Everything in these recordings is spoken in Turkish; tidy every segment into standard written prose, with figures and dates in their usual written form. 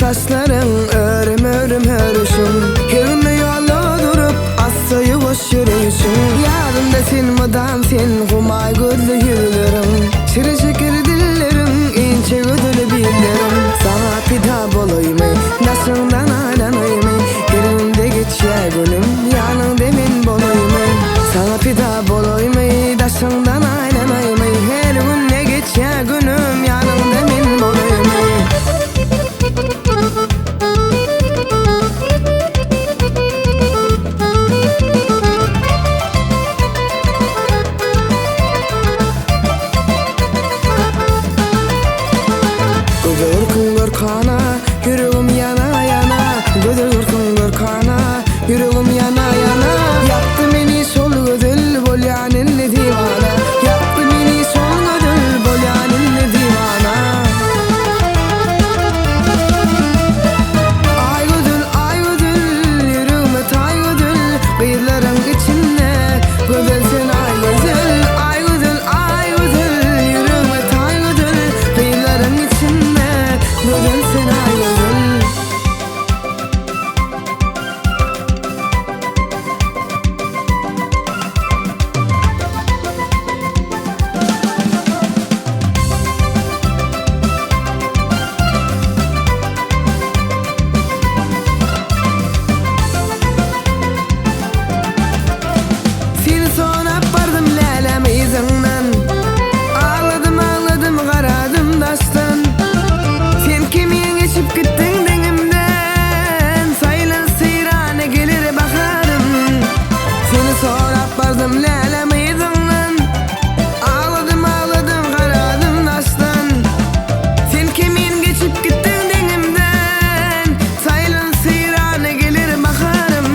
saçların örüm örüm örüşüm. Yürüme yolda durup asayı boş yürüyüşüm. Yarımda sen mıdan sen humay gözlü yüzlerim. Şirin şeker dillerim ince ödülü billerim. Sana pida bolayım nasıldan alanayım. Yerimde geçer günüm yanında min bolayım. Sana pida bolayım daşından alanayım. Her gün ne geçer günüm yanında min bolayım. Gözür kana, yüreğim yana yana. Gözür kana, yüreğim yana yana. Yaptı beni sol gözül bolyanınla divana. Yaptı beni sol gözül bolyanınla divana. Ay gözül, yüreğime tay gözül. Kıyıların içinde gözül sen ay gözül. Ay gözül, yüreğime tay gözül. Kıyıların içinde gözül sen ay gözül. Seni sonra bardım lelem izinden. Ağladım karadım daştan. Sen kemiğe geçip gittin denimden. Sayılan seyrane gelir bakarım. Seni sonra bardım lelem izinden. Ağladım karadım daştan. Sen kemiğe geçip gittin denimden. Sayılan seyrane gelir bakarım.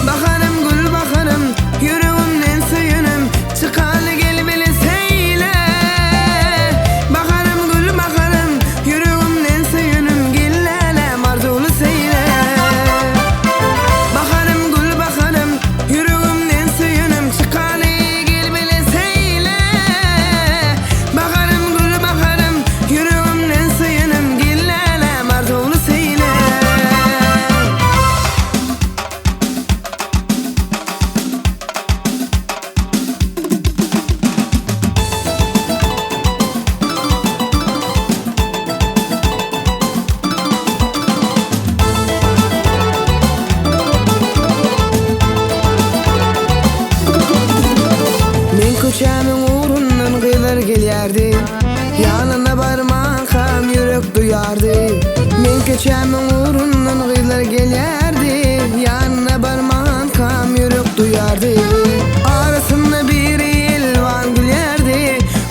Bakarım gül bakarım, yüreğimden söyünüm. Çıkalı gel bile söyle. Bakarım gül bakarım, yüreğimden söyünüm. Gillelem arzulu söyle. Bakarım gül bakarım, yüreğimden söyünüm. Çıkalı gel bile söyle. Bakarım gül bakarım, yüreğimden söyünüm. Gillelem arzulu söyle. Men köçämiň uğrundan gılar gelýärdi. Yanına barmakam yürek duyardy. Men köçämiň uğrundan gılar gelýärdi. Yanına barmakam yürek duyardy. Arasynda bir elwan gülýärdi.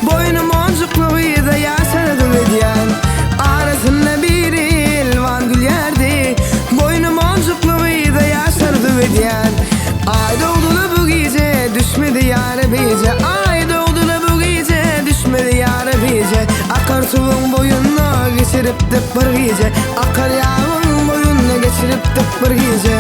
Boynum onjuklugyda ýaşardy edýän. Arasynda bir elwan gülýärdi. Boynum onjuklugyda ýaşardy edýän. Ay doğdula bu gece düşmedi yâre bize. Ay doğdula bu gece düşmedi yâre bize. Akar suwuň boyunna geçirip tıp bir gece. Akar ýağmyň boyunna geçirip tıp bir gece.